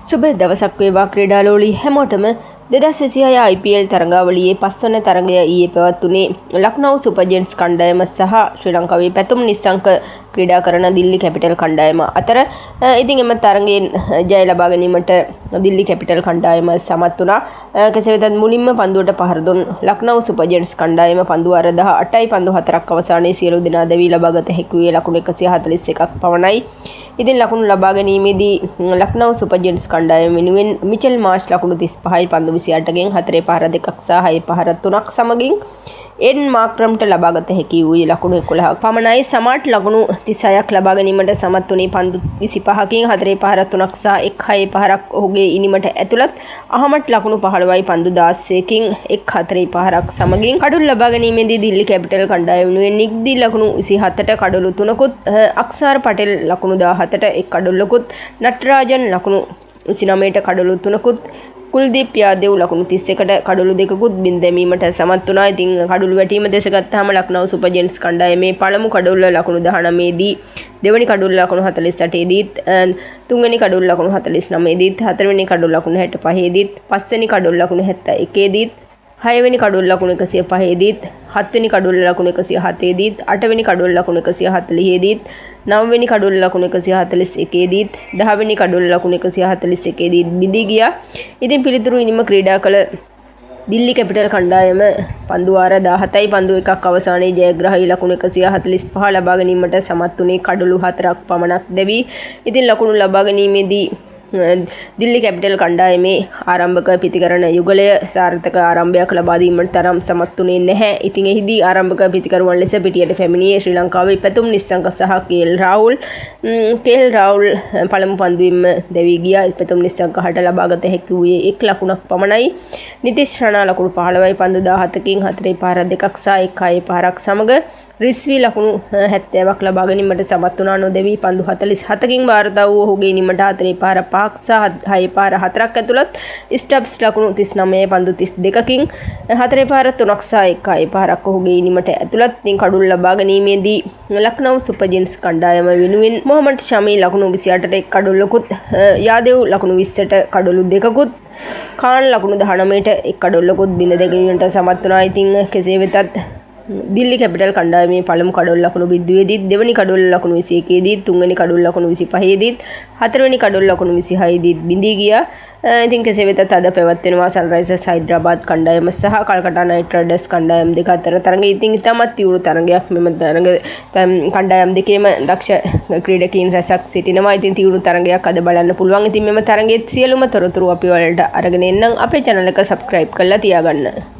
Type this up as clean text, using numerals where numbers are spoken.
සුබ දවසක් වේවා ක්‍රීඩාලෝලී හැමෝටම 2026 IPL තරඟාවලියේ පස්වන තරඟය ඊයේ පැවැත්වුණේ ලක්නෝ සුපර් ජයන්ට්ස් කණ්ඩායම සහ ශ්‍රී ලංකාවේ පැතුම් නිස්සංක ක්‍රීඩා කරන දිල්ලි කැපිටල් කණ්ඩායම අතර ඉතින් එම තරඟයෙන් ජය ලබා ගැනීමට දිල්ලි කැපිටල් කණ්ඩායම සමත් වුණා. කෙසේ වෙතත් මුලින්ම පන්දුවට පහර දුන් ලක්නෝ සුපර් ජයන්ට්ස් කණ්ඩායම පන්දු අර 18යි පන්දු 4ක් අවසානයේ සියලු දෙනා දැවී ලබාගත හැකි වූයේ ලකුණු 141ක් පමණයි. ඉතින් ලකුණු ලබා ගැනීමේදී ලක්නෝ සුපර් ජයන්ට්ස් කණ්ඩායම වෙනුවෙන් මිචෙල් මාර්ෂ් ලකුණු 35යි පන්දු 28ගෙන් 4 පහර 2ක් සහ 6 පහර 3ක් සමගින් එන් මාක්‍රම්ට ලබාගත හැකි වූයේ ලකුණු 11ක් පමණයි. සමාට් ලකුණු 36ක් ලබා ගැනීමට සමත් වුණේ පන්දු 25කින් 4 පහර 3ක් සහ 1 6 පහරක් ඔහුගේ ඉනිමට ඇතුළත්. අහමට් ලකුණු 15යි පන්දු 16කින් 1 4 පහරක් සමගින් කඩුළු ලබා ගැනීමේදී දිල්ලි කැපිටල් කණ්ඩායම වෙනුවෙන් නික්දි ලකුණු 27ට කඩුළු 3කුත්, අක්සාර් පටෙල් ලකුණු 17ට 1 කඩුල්ලකුත්, නටරාජන් ලකුණු 29ට කඩුළු 3කුත්, කුල්දීප් යාදෙව් ලකුණු 31ට කඩුළු 2කුත් බින් දැමීමට සමත් වුණා. ඉතින් කඩුළු වැටීම දැස ගත්තාම ලක්නෝ සුපර් ජයන්ට්ස් කණ්ඩායමේ පළමු කඩුල්ල ලකුණු 19 දී, දෙවැනි කඩුල්ල ලකුණු 48 දීත්, තුන්වෙනි කඩුල්ල ලකුණු 49 දීත්, හතරවෙනි කඩුල්ල ලකුණු 65 දීත්, පස්වෙනි කඩුල්ල ලකුණු 71 දීත්, හයවෙනි කඩුල්ල ලකුණු 105 දීත්, හත්වෙනි කඩුල්ල ලකුණු 107 දීත්, අටවෙනි කඩුල්ල ලකුණු 140 දීත්, නවවෙනි කඩුල්ල ලකුණු 141 දීත්, දහවෙනි කඩුල්ල ලකුණු 141 දීත් බිඳී ගියා. ඉතින් පිළිතුරු ඉනිම ක්‍රීඩා කළ දිල්ලි කැපිටල් කණ්ඩායම පන්දු වාර 17යි පන්දු 1ක් අවසානයේ ජයග්‍රාහී ලකුණු 145 ලබා ගැනීමට සමත් වුණේ කඩුළු 4ක් පමණක් දැවි. ඉතින් ලකුණු ලබා ගැනීමේදී දිල්ලි කැපිටල් කණ්ඩායමේ ආරම්භක පිතිකරන යුගලය සාර්ථක ආරම්භයක් ලබා දීමට තරම් සමත් වුණේ නැහැ. ඉතින් එහිදී ආරම්භක පිතිකරුවන් ලෙස පිටියට පැමිණියේ ශ්‍රී ලංකාවේ පැතුම් නිස්සංක සහ KL රාහුල් පළමු පන්දුවෙන්ම දැවී ගියා. පැතුම් නිස්සංක හට ලබාගත හැකි වූයේ 1 ලකුණක් පමණයි. නිතිෂ් රාණා ලකුණු 15යි පන්දු 17කින් 4 පහර 2ක් සහ 1 6 පහරක් සමග රිස්වි ලකුණු 70ක් ලබා ගැනීමට සමත් වුණා. නොදැවී පන්දු 47කින් වාර්තා වූ ඔහුගේ නිමට 4 පහර 5ක් සහ 6 පහර 4ක් ඇතුළත්. ස්ටබ්ස් ලකුණු 39 පන්දු 32කින් 4 පහර 3ක් සහ 1 6 පහරක් ඔහුගේ නිමට ඇතුළත්. ඉතින් කඩුළු ලබා ගැනීමේදී ලක්නෝ සුපර් ජයන්ට්ස් කණ්ඩායම වෙනුවෙන් මොහමඩ් ෂමී ලකුණු 28ට 1 කඩුල්ලකුත්, යාදෙව් ලකුණු 20ට කඩුළු 2කුත්, කාන් ලකුණු 19ට 1 කඩුල්ලකුත් බිඳ දැකීමට සමත් වුණා. ඉතින් කෙසේ වෙතත් දිල්ලි කැපිටල් කණ්ඩායමේ පළමු කඩුල්ල ලකුණු 22 දීත්, දෙවැනි කඩුල්ල ලකුණු 21 දීත්, තුන්වෙනි කඩුල්ල ලකුණු 25 දීත්, හතරවෙනි කඩුල්ල ලකුණු 26 දීත් බිඳී ගියා. ඉතින් කෙසේ වෙතත් අද පැවැත්වෙනවා සන්රයිසර්ස් හයිඩ්‍රාබාද් කණ්ඩායම සහ කල්කටා නයිට් රයිඩර්ස් කණ්ඩායම් දෙක අතර තරඟය. ඉතින් ඉතාමත් තීව්‍ර තරඟයක්. මෙම කණ්ඩායම් දෙකේම දක්ෂ ක්‍රීඩකීන් රැසක් සිටිනවා. ඉතින් තීව්‍ර තරඟයක් අද බලන්න පුළුවන්. ඉතින් මෙම තරඟයේ සියලුම තොරතුරු අපි ඔයාලට අරගෙන එන්නම්. අපේ channel එක subscribe කරලා තියාගන්න.